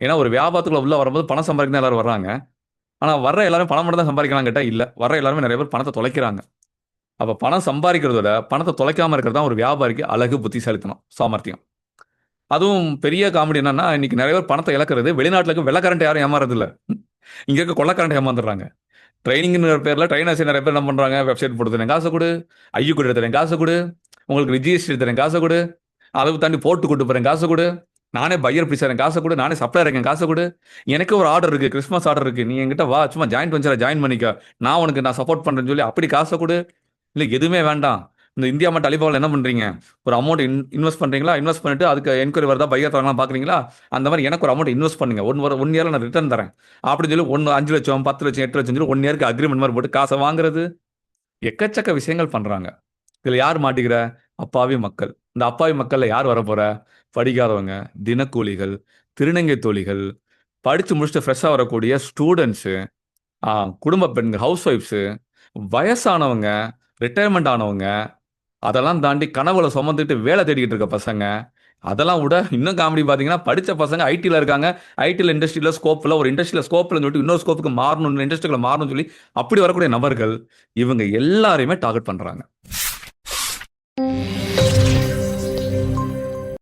ஏன்னா ஒரு வியாபாரத்துக்குள்ள உள்ள வரும்போது பணம் சம்பாதிக்க தான் எல்லாரும் வர்றாங்க. ஆனா வர்ற எல்லாரும் பணம் மட்டும் தான் சம்பாதிக்கலாம் கேட்டா இல்ல. வர்ற எல்லாருமே நிறைய பேர் பணத்தை தொலைக்கிறாங்க. அப்ப பணம் சம்பாதிக்கிறத விட பணத்தை தொலைக்காம இருக்கிறது தான் ஒரு வியாபாரிக்கு அழகு, புத்திசாலித்தனம், சாமர்த்தியம். அதுவும் பெரிய காமெடி என்னன்னா, இன்னைக்கு நிறைய பேர் பணத்தை இழக்கிறது வெளிநாட்டுல இருக்க வெள்ளக்காரன்ட்ட யாரும் ஏமாறது இல்ல. இங்க இருக்க கொள்ளக்காரன்ட்ட ஏமாந்துடுறாங்க. ட்ரெய்னிங்ங்கிற பேர்ல ட்ரெய்னர்ஸ் நிறைய பேர் என்ன பண்றாங்க? வெப்சைட் போட்டு தரேன் காசை கொடு, ஐயு கூட எடுத்துறேன் காசை கொடு, உங்களுக்கு ஜிஎஸ்டி எடுத்துறேன் காசை கொடு, அளவு தாண்டி போட்டு கூட்டு போறேன் காசை கொடு, நானே பையர் பிடிச்சறேன் காசை கொடு, நானே சப்ளையர் இருக்கேன் காசை கொடு, எனக்கு ஒரு ஆர்டர் இருக்கு, கிறிஸ்மஸ் ஆர்டர் இருக்கு, நீ என்கிட்ட வா, சும்மா ஜாயின்ட் வெஞ்சரை ஜாயின் பண்ணிக்க, நான் சப்போர்ட் பண்றேன்னு சொல்லி அப்படி காசை கொடு. இல்ல எதுவுமே வேண்டாம். இந்த இந்தியா மட்டும் அலிபாபால என்ன பண்றீங்க? ஒரு அமௌண்ட் இன்வெஸ்ட் பண்றீங்களா? இன்வெஸ்ட் பண்ணிட்டு அதுக்கு என்கொயரி வருதா, பையர் தரலாம் பாக்குறீங்களா? அந்த மாதிரி எனக்கு ஒரு அமௌண்ட் இன்வெஸ்ட் பண்ணுங்க, ஒன் இயர்ல நான் ரிட்டர்ன் தரேன் அப்படின்னு சொல்லி 5 லட்சம் 10 லட்சம் 8 லட்சம் சொல்லி 1 இயருக்கு அக்ரிமெண்ட் மாதிரி போட்டு காசை வாங்குறது. எக்கச்சக்க விஷயங்கள் பண்றாங்க. இதுல யார் மாட்டிக்கிற? அப்பாவி மக்கள். இந்த அப்பாவி மக்கள்ல யார் வரப்போற? படிக்காதவங்க, தினக்கூலிகள், திருநங்கை தோழிகள், படிச்சு முடிச்சுட்டு ஃப்ரெஷ்ஷா வரக்கூடிய ஸ்டூடெண்ட்ஸு, குடும்ப பெண்கள், ஹவுஸ் ஒய்ஃப்ஸு, வயசானவங்க, ரிட்டையர்மெண்ட் ஆனவங்க, அதெல்லாம் தாண்டி கனவுல சுமந்துட்டு வேலை தேடிக்கிட்டு இருக்க பசங்க, அதெல்லாம் விட இன்னும் காமெடி பார்த்தீங்கன்னா, படிச்ச பசங்க ஐடில இருக்காங்க. ஐடில இண்டஸ்ட்ரியில ஸ்கோப் இல்ல. ஒரு இண்டஸ்ட்ரியில ஸ்கோப் இல்லன்னு சொல்லிட்டு இன்னொரு ஸ்கோப்புக்கு மாறணும், இண்டஸ்ட்ரிக்குள்ள மாறணும்னு சொல்லி அப்படி வரக்கூடிய நபர்கள், இவங்க எல்லாரையுமே டார்கெட் பண்றாங்க.